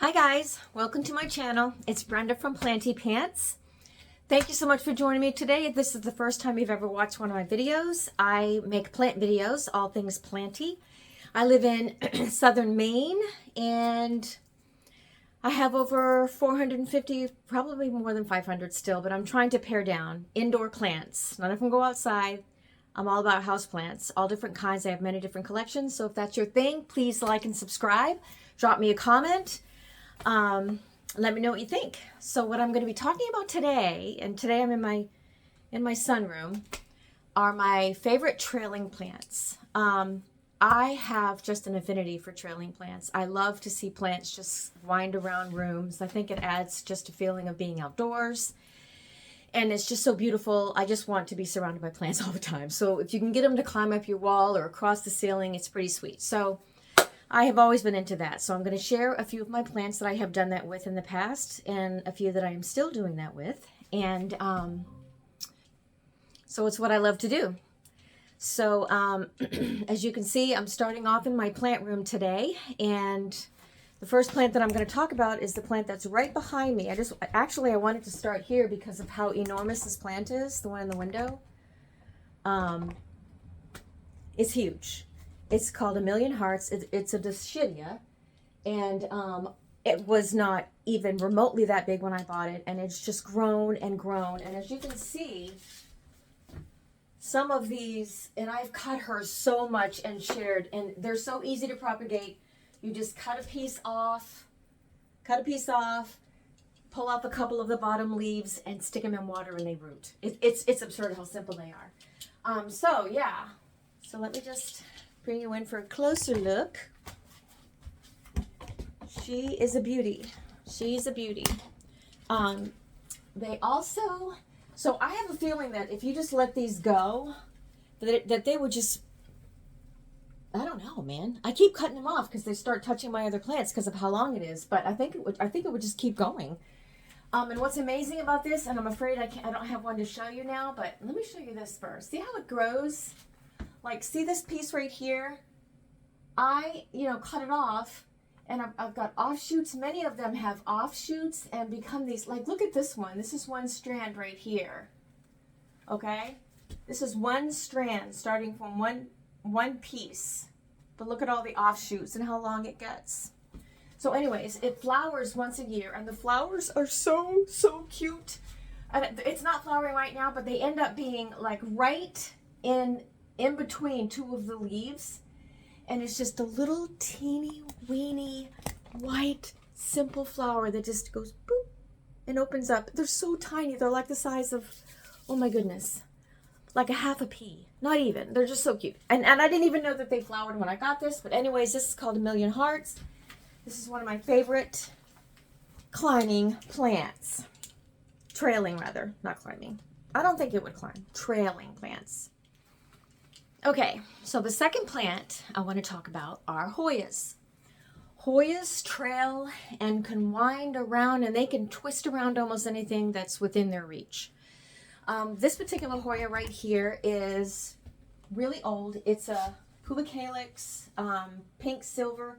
Hi guys, welcome to my channel. It's Brenda from Planty Pants. Thank you so much for joining me today. If this is the first time you've ever watched one of my videos, I make plant videos, all things planty. I live in southern Maine and I have over 450, probably more than 500 still, but I'm trying to pare down indoor plants. None of them go outside. I'm all about house plants, all different kinds. I have many different collections. So if that's your thing, please like and subscribe. Drop me a comment. Let me know what you think. So what I'm going to be talking about today, and today I'm in my sunroom, are my favorite trailing plants. I have just an affinity for trailing plants. I love to see plants just wind around rooms. I think it adds just a feeling of being outdoors. And it's just so beautiful. I just want to be surrounded by plants all the time. So if you can get them to climb up your wall or across the ceiling, it's pretty sweet. So I have always been into that. So I'm going to share a few of my plants that I have done that with in the past and a few that I am still doing that with. And so it's what I love to do. So as you can see, I'm starting off in my plant room today. And the first plant that I'm going to talk about is the plant that's right behind me. I wanted to start here because of how enormous this plant is, the one in the window. It's huge. It's called A Million Hearts. It's a Dischidia, and it was not even remotely that big when I bought it, and it's just grown and grown. And as you can see, some of these, and I've cut her so much and shared, and they're so easy to propagate. You just cut a piece off, pull off a couple of the bottom leaves, and stick them in water, and they root. It's absurd how simple they are. So yeah, so let me just bring you in for a closer look. She is a beauty. She's a beauty. They also, so I have a feeling that if you just let these go, that they would just, I don't know, man. I keep cutting them off because they start touching my other plants because of how long it is. But I think it would just keep going. And what's amazing about this, and I'm afraid I don't have one to show you now, but let me show you this first. See how it grows? Like, see this piece right here? I, cut it off, and I've got offshoots. Many of them have offshoots and become these, like, look at this one. This is one strand right here, okay? This is one strand starting from one piece. But look at all the offshoots and how long it gets. So anyways, it flowers once a year, and the flowers are so, so cute. And it's not flowering right now, but they end up being, like, right in between two of the leaves, and it's just a little teeny weeny white simple flower that just goes boop and opens up. They're so tiny. They're like the size of, oh my goodness, like a half a pea. Not even. They're just so cute. And I didn't even know that they flowered when I got this, but anyways, this is called A Million Hearts. This is one of my favorite climbing plants. Trailing, rather, not climbing. I don't think it would climb. Trailing plants. Okay, so the second plant I want to talk about are Hoyas. Hoyas trail and can wind around, and they can twist around almost anything that's within their reach. This particular Hoya right here is really old. It's a pubicalyx, pink silver,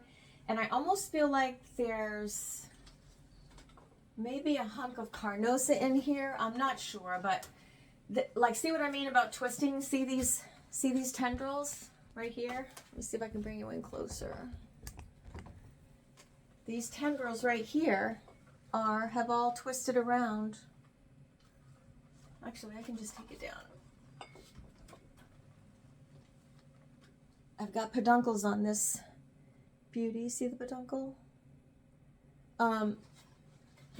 and I almost feel like there's maybe a hunk of carnosa in here. I'm not sure, but like, see what I mean about twisting? See these tendrils right here? Let me see if I can bring you in closer. These tendrils right here have all twisted around. Actually, I can just take it down. I've got peduncles on this beauty. See the peduncle?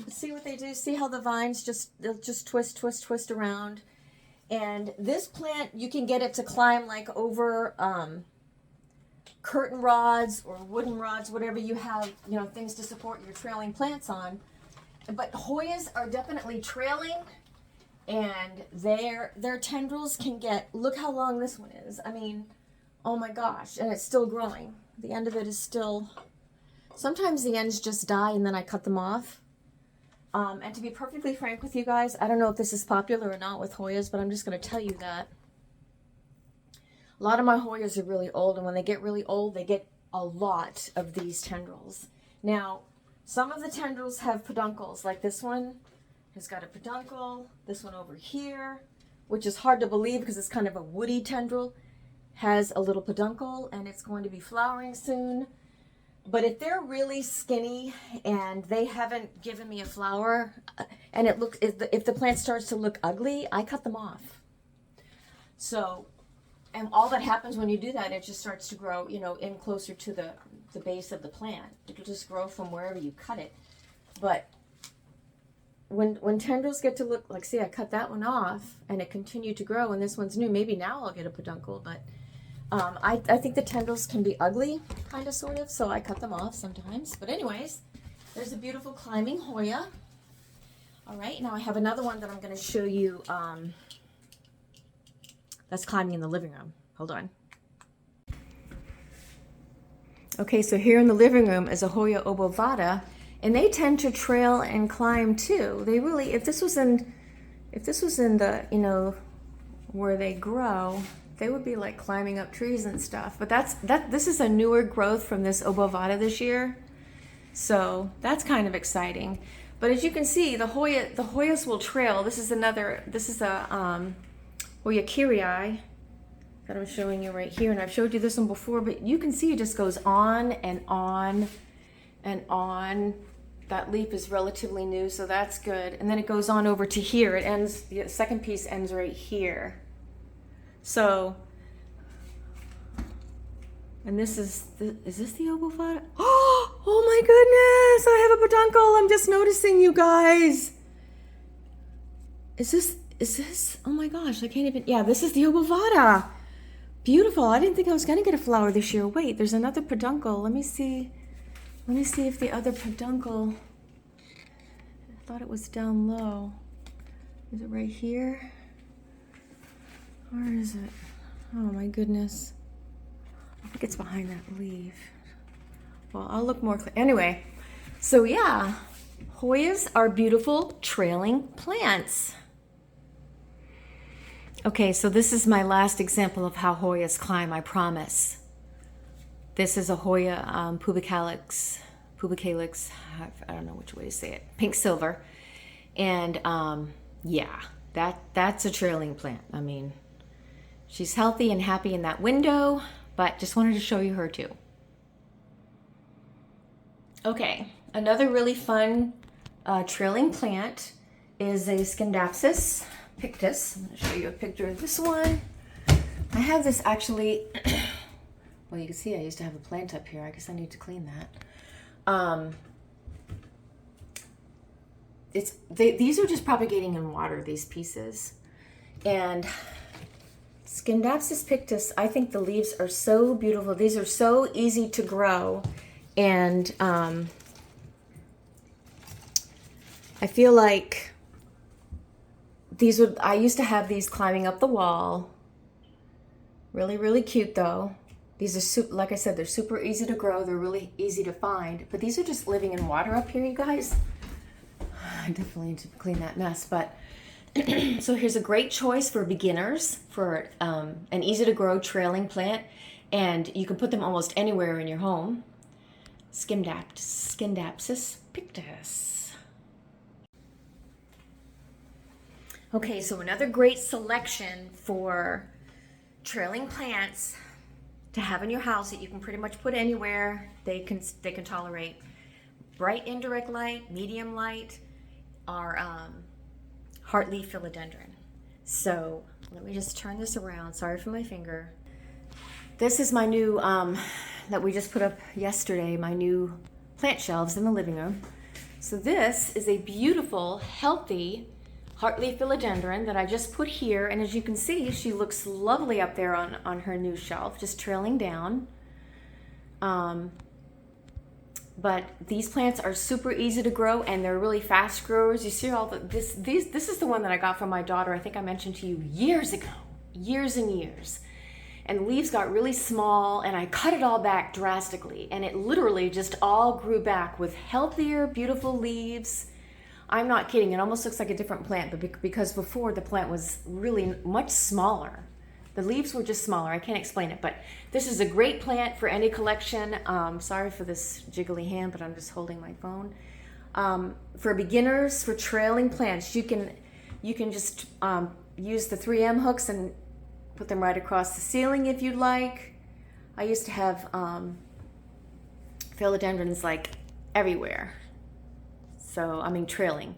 See what they do? See how the vines they'll just twist around. And this plant, you can get it to climb like over curtain rods or wooden rods, whatever you have, things to support your trailing plants on. But Hoyas are definitely trailing, and their tendrils can get, look how long this one is. I mean, oh my gosh, and it's still growing. The end of it is still, sometimes the ends just die and then I cut them off. And to be perfectly frank with you guys, I don't know if this is popular or not with Hoyas, but I'm just going to tell you that a lot of my Hoyas are really old, and when they get really old, they get a lot of these tendrils. Now, Some of the tendrils have peduncles, like this one has got a peduncle. This one over here, which is hard to believe because it's kind of a woody tendril, has a little peduncle, and it's going to be flowering soon. But if they're really skinny and they haven't given me a flower, and it looks, if the plant starts to look ugly, I cut them off. So, and all that happens when you do that, it just starts to grow, you know, in closer to the base of the plant. It'll just grow from wherever you cut it. But when tendrils get to look like, see, I cut that one off and it continued to grow, and this one's new. Maybe now I'll get a peduncle, but I think the tendrils can be ugly, kind of, sort of, so I cut them off sometimes. But anyways, there's a beautiful climbing Hoya. All right, now I have another one that I'm going to show you that's climbing in the living room. Hold on. Okay, so here in the living room is a Hoya obovata, and they tend to trail and climb too. They really, if this was in the, you know, where they grow, they would be like climbing up trees and stuff. But this is a newer growth from this obovata this year, so that's kind of exciting. But as you can see, the Hoyas will trail. This is a Hoya kirii that I'm showing you right here, and I've showed you this one before, but you can see it just goes on and on and on. That leaf is relatively new, so that's good. And then it goes on over to here. It ends, the second piece ends right here. So, and this is this the obovata? Oh my goodness, I have a peduncle. I'm just noticing, you guys. Is this, oh my gosh, I can't even, yeah, this is the obovata. Beautiful. I didn't think I was going to get a flower this year. Wait, there's another peduncle. Let me see if the other peduncle, I thought it was down low. Is it right here? Where is it? Oh my goodness. I think it's behind that leaf. Well, I'll look more clear. Anyway, so yeah, Hoyas are beautiful trailing plants. Okay, so this is my last example of how Hoyas climb, I promise. This is a Hoya pubicalis, I don't know which way to say it, pink silver. And yeah, that's a trailing plant. I mean, she's healthy and happy in that window, but just wanted to show you her too. Okay, another really fun trailing plant is a Scindapsis Pictus. I'm going to show you a picture of this one. I have this actually, well, you can see I used to have a plant up here. I guess I need to clean that. These are just propagating in water, these pieces. And Scindapsis Pictus, I think the leaves are so beautiful. These are so easy to grow. And I feel like I used to have these climbing up the wall. Really, really cute though. These are, like I said, they're super easy to grow. They're really easy to find. But these are just living in water up here, you guys. I definitely need to clean that mess. But so here's a great choice for beginners for an easy to grow trailing plant. And you can put them almost anywhere in your home. Scindapsis Pictus. Okay, so another great selection for trailing plants to have in your house that you can pretty much put anywhere. They can tolerate bright indirect light, medium light, are heartleaf philodendron. So let me just turn this around. Sorry for my finger. This is my new that we just put up yesterday, my new plant shelves in the living room. So this is a beautiful, healthy heartleaf philodendron that I just put here, and as you can see, she looks lovely up there on her new shelf, just trailing down. But these plants are super easy to grow, and they're really fast growers. You see all this is the one that I got from my daughter. I think I mentioned to you years ago, years and years. And the leaves got really small, and I cut it all back drastically, and it literally just all grew back with healthier, beautiful leaves. I'm not kidding, it almost looks like a different plant, but because before the plant was really much smaller. The leaves were just smaller. I can't explain it, but this is a great plant for any collection. Sorry for this jiggly hand, but I'm just holding my phone. For beginners, for trailing plants, you can just use the 3M hooks and put them right across the ceiling if you'd like. I used to have philodendrons like everywhere. So, I mean, trailing.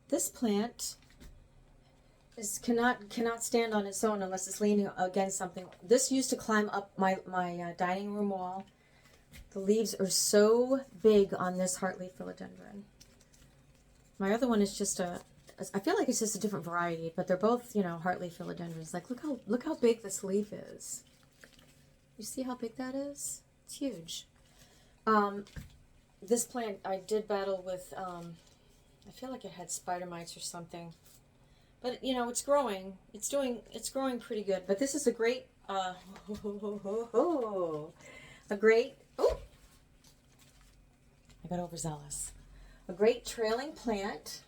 This plant cannot stand on its own unless it's leaning against something. This used to climb up my dining room wall. The leaves are so big on this heartleaf philodendron. My other one is just I feel like it's just a different variety, but they're both, heartleaf philodendrons. Like, look how big this leaf is. You see how big that is? It's huge. This plant I did battle with, I feel like it had spider mites or something. But, it's growing. It's growing pretty good. But this is a great, oh, I got overzealous. A great trailing plant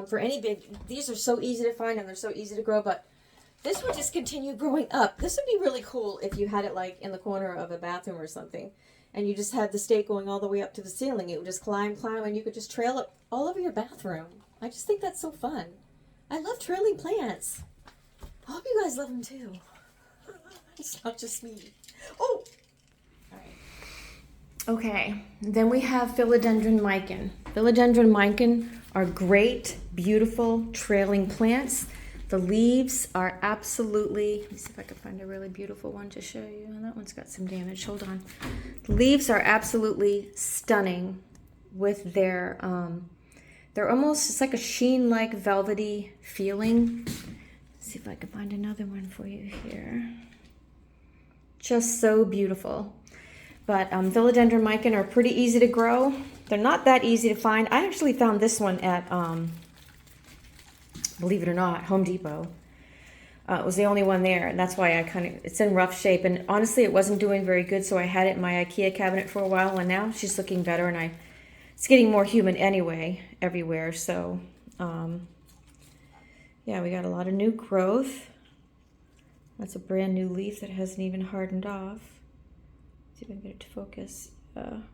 for any big, these are so easy to find and they're so easy to grow, but this would just continue growing up. This would be really cool if you had it like in the corner of a bathroom or something, and you just had the stake going all the way up to the ceiling. It would just climb, and you could just trail it all over your bathroom. I just think that's so fun. I love trailing plants. I hope you guys love them too. It's not just me. Oh! All right. Okay, then we have Philodendron Mican. Philodendron Mican are great, beautiful, trailing plants. The leaves are absolutely, let me see if I can find a really beautiful one to show you. That one's got some damage, hold on. The leaves are absolutely stunning with their, they're almost, it's like a sheen-like velvety feeling. Let's see if I can find another one for you here. Just so beautiful. But Philodendron Mican are pretty easy to grow. They're not that easy to find. I actually found this one at, believe it or not, Home Depot. It was the only one there, and that's why it's in rough shape. And honestly, it wasn't doing very good, so I had it in my IKEA cabinet for a while, and now she's looking better, and it's getting more humid anyway, everywhere. So, yeah, we got a lot of new growth. That's a brand new leaf that hasn't even hardened off. See if I can get it to focus.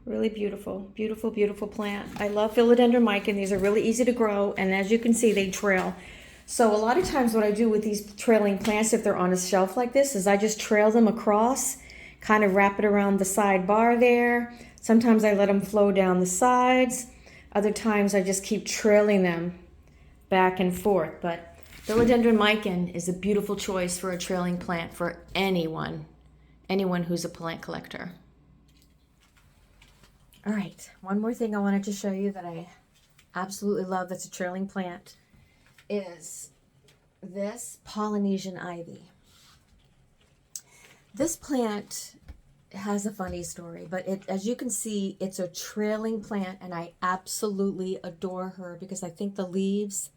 Really beautiful, beautiful, beautiful plant. I love Philodendron Mican. These are really easy to grow, and as you can see, they trail. So a lot of times what I do with these trailing plants, if they're on a shelf like this, is I just trail them across, kind of wrap it around the side bar there. Sometimes I let them flow down the sides. Other times I just keep trailing them back and forth. But Philodendron Mican is a beautiful choice for a trailing plant for anyone who's a plant collector. All right, one more thing I wanted to show you that I absolutely love that's a trailing plant is this Polynesian Ivy. This plant has a funny story, but as you can see, it's a trailing plant, and I absolutely adore her because I think the leaves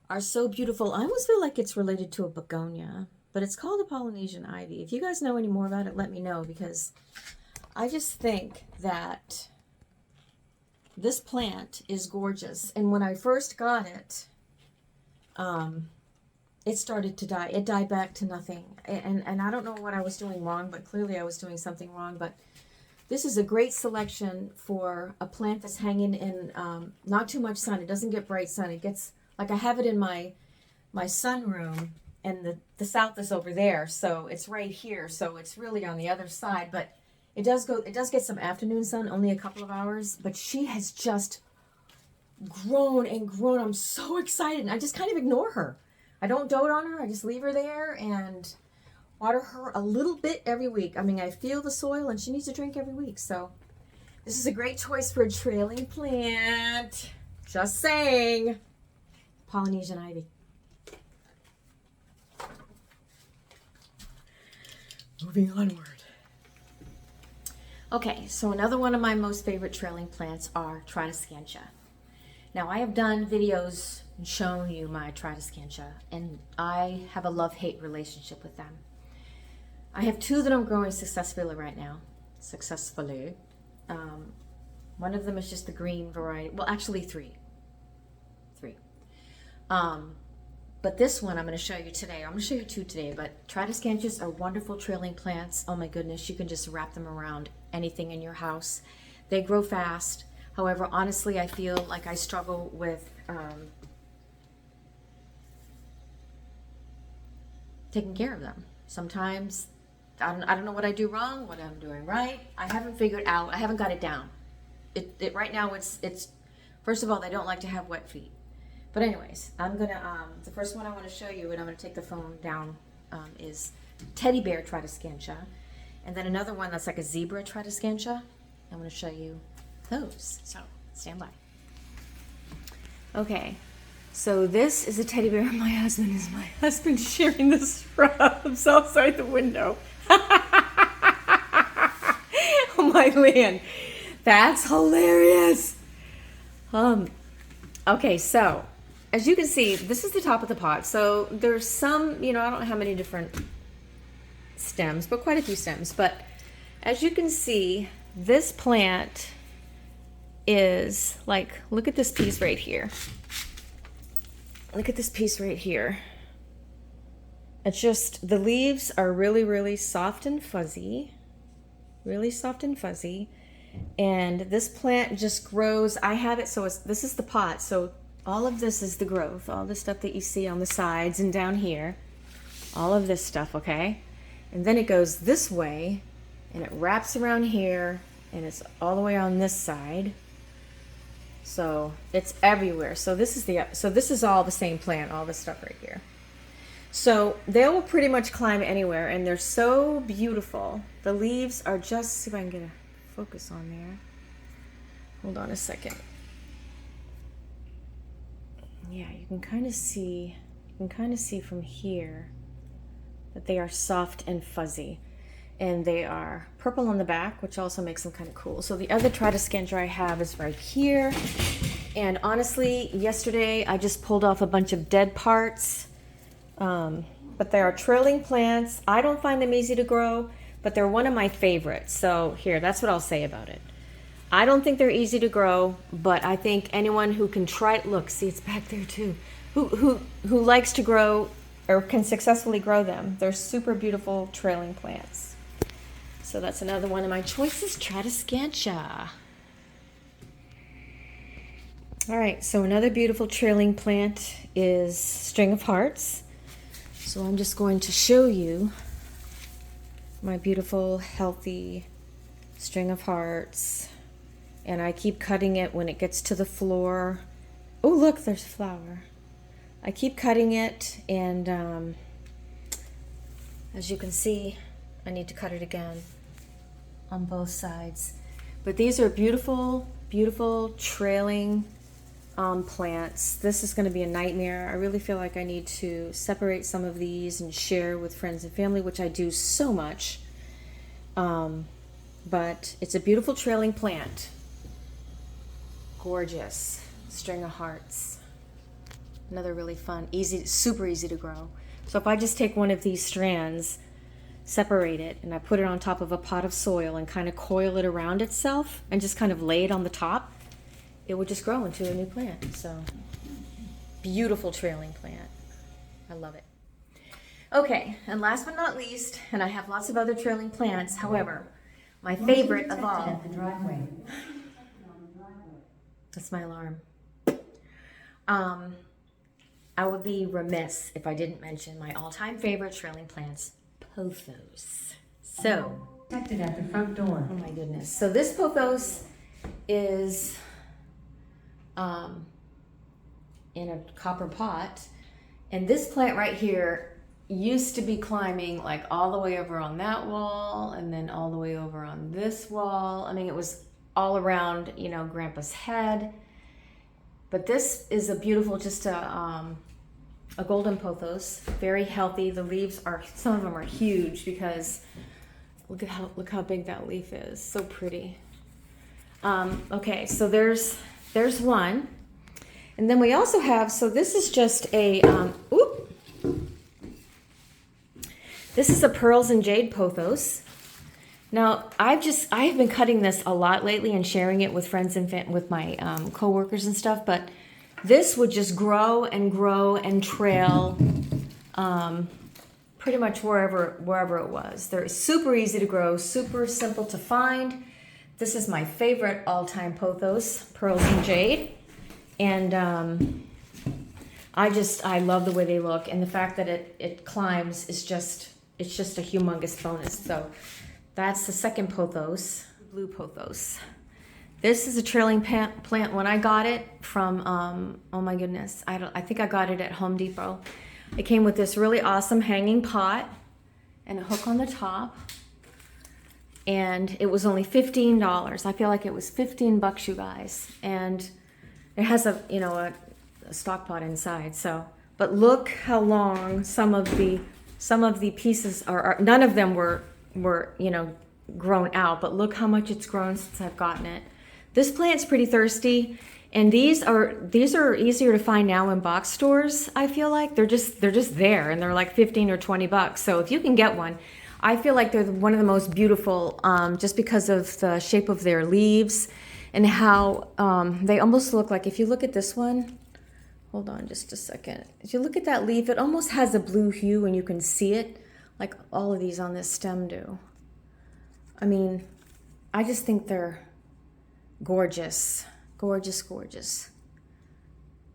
are so beautiful. I almost feel like it's related to a begonia, but it's called a Polynesian Ivy. If you guys know any more about it, let me know, because I just think that this plant is gorgeous. And when I first got it, it started to die. It died back to nothing. And I don't know what I was doing wrong, but clearly I was doing something wrong. But this is a great selection for a plant that's hanging in not too much sun. It doesn't get bright sun. It gets, like, I have it in my sunroom, and the south is over there. So it's right here. So it's really on the other side. But it does get some afternoon sun, only a couple of hours, but she has just grown and grown. I'm so excited, and I just kind of ignore her. I don't dote on her. I just leave her there and water her a little bit every week. I mean, I feel the soil, and she needs to drink every week. So this is a great choice for a trailing plant. Just saying. Polynesian Ivy. Moving onward. Okay, so another one of my most favorite trailing plants are Tradescantia. Now, I have done videos and shown you my Tradescantia, and I have a love-hate relationship with them. I have two that I'm growing successfully right now. One of them is just the green variety. Well, actually three. But this one I'm going to show you today. I'm going to show you two today, but Tradescantias are wonderful trailing plants. Oh my goodness, you can just wrap them around anything in your house. They grow fast. However, honestly, I feel like I struggle with taking care of them. Sometimes I don't know what I do wrong, what I'm doing right. I haven't figured out. I haven't got it down. It right now it's first of all, they don't like to have wet feet. But anyways, I'm gonna the first one I want to show you, and I'm gonna take the phone down, is teddy bear Tradescantia, and then another one that's like a zebra Tradescantia. I'm gonna show you those. So stand by. Okay, so this is a teddy bear. My husband sharing this shrubs outside the window. Oh my land, that's hilarious. Okay, so as you can see, this is the top of the pot. So there's some, I don't know how many different stems, but quite a few stems. But as you can see, this plant is like, look at this piece right here. Look at this piece right here. It's just, the leaves are really, really soft and fuzzy. Really soft and fuzzy. And this plant just grows. I have it, so this is the pot. So all of this is the growth. All the stuff that you see on the sides and down here. All of this stuff, okay? And then it goes this way, and it wraps around here, and it's all the way on this side. So it's everywhere. So this is all the same plant, all this stuff right here. So they will pretty much climb anywhere, and they're so beautiful. The leaves are just, see if I can get a focus on there. Hold on a second. Yeah, you can kind of see from here that they are soft and fuzzy. And they are purple on the back, which also makes them kind of cool. So the other Tradescantia I have is right here. And honestly, yesterday I just pulled off a bunch of dead parts. But they are trailing plants. I don't find them easy to grow, but they're one of my favorites. So here, that's what I'll say about it. I don't think they're easy to grow, but I think anyone who can try it, look, see, it's back there too, who likes to grow or can successfully grow them. They're super beautiful trailing plants. So that's another one of my choices, Tradescantia. All right, so another beautiful trailing plant is String of Hearts. So I'm just going to show you my beautiful, healthy String of Hearts. And I keep cutting it when it gets to the floor. Oh, look, there's a flower. I keep cutting it, and as you can see, I need to cut it again on both sides. But these are beautiful, beautiful trailing plants. This is going to be a nightmare. I really feel like I need to separate some of these and share with friends and family, which I do so much. But it's a beautiful trailing plant. Gorgeous. String of Hearts. Another really fun, easy, super easy to grow. So if I just take one of these strands, separate it, and I put it on top of a pot of soil and kind of coil it around itself and just kind of lay it on the top, it would just grow into a new plant. So beautiful trailing plant. I love it. Okay, and last but not least, and I have lots of other trailing plants, however, my favorite of all. That's my alarm. I would be remiss if I didn't mention my all-time favorite trailing plants, Pothos. So, Protected at the front door. Oh my goodness. So this Pothos is in a copper pot, and this plant right here used to be climbing like all the way over on that wall, and then all the way over on this wall. I mean, it was all around, Grandpa's head. But this is a beautiful, just a golden pothos, very healthy. The leaves are, some of them are huge because look how big that leaf is. So pretty. Okay, so there's one, and then we also have. So this is just a this is a pearls and jade pothos. Now, I've been cutting this a lot lately and sharing it with friends and with my coworkers and stuff, but this would just grow and trail pretty much wherever it was. They're super easy to grow, super simple to find. This is my favorite all-time pothos, Pearls and Jade. And I love the way they look, and the fact that it climbs is just a humongous bonus. So that's the second pothos, blue pothos. This is a trailing plant. When I got it from, oh my goodness, I think I got it at Home Depot. It came with this really awesome hanging pot and a hook on the top. And it was only $15. I feel like it was $15, you guys. And it has a stock pot inside. So, but look how long some of the pieces are. None of them were grown out. But look how much it's grown since I've gotten it. This plant's pretty thirsty, and these are easier to find now in box stores. I feel like they're just there, and they're like 15 or 20 bucks. So if you can get one, I feel like they're one of the most beautiful, just because of the shape of their leaves and how they almost look like, if you look at this one, hold on just a second. If you look at that leaf, it almost has a blue hue, and you can see it like all of these on this stem do. I mean, I just think they're gorgeous, gorgeous, gorgeous.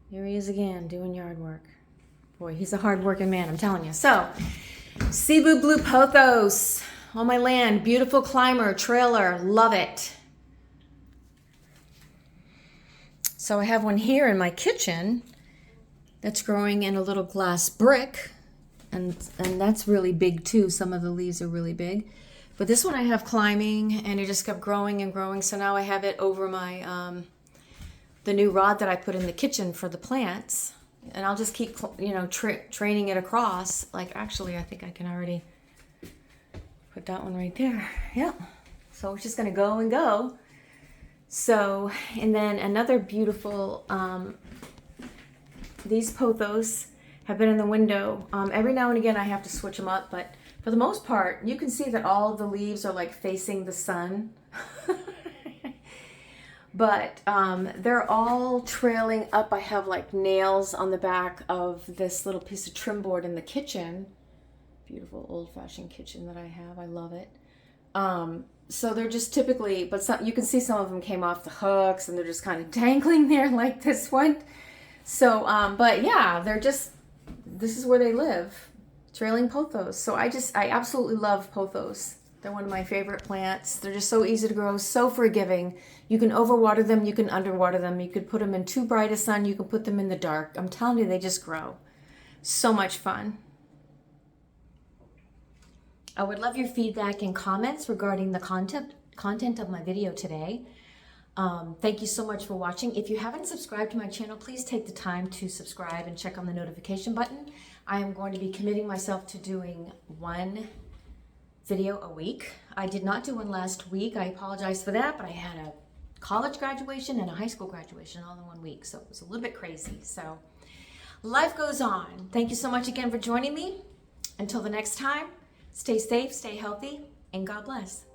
Here he is again, doing yard work. Boy, he's a hard-working man, I'm telling you. So, Cebu Blue Pothos on my land. Beautiful climber, trailer, love it. So I have one here in my kitchen that's growing in a little glass brick, and that's really big too. Some of the leaves are really big. But this one I have climbing, and it just kept growing and growing. So now I have it over my the new rod that I put in the kitchen for the plants, and I'll just keep training it across. Like, actually, I think I can already put that one right there. Yeah. So it's just gonna go and go. So, and then another beautiful. These pothos have been in the window. Every now and again I have to switch them up, but for the most part, you can see that all of the leaves are like facing the sun. But they're all trailing up. I have like nails on the back of this little piece of trim board in the kitchen. Beautiful old-fashioned kitchen that I have. I love it. So they're just typically, but you can see some of them came off the hooks, and they're just kind of dangling there like this one. So, but yeah, this is where they live. Trailing pothos. So I absolutely love pothos. They're one of my favorite plants. They're just so easy to grow, so forgiving. You can overwater them, you can underwater them, you could put them in too bright a sun, you can put them in the dark. I'm telling you, they just grow. So much fun. I would love your feedback and comments regarding the content of my video today. Thank you so much for watching. If you haven't subscribed to my channel, please take the time to subscribe and check on the notification button. I am going to be committing myself to doing one video a week. I did not do one last week. I apologize for that, but I had a college graduation and a high school graduation all in 1 week, so it was a little bit crazy. So life goes on. Thank you so much again for joining me. Until the next time, stay safe, stay healthy, and God bless.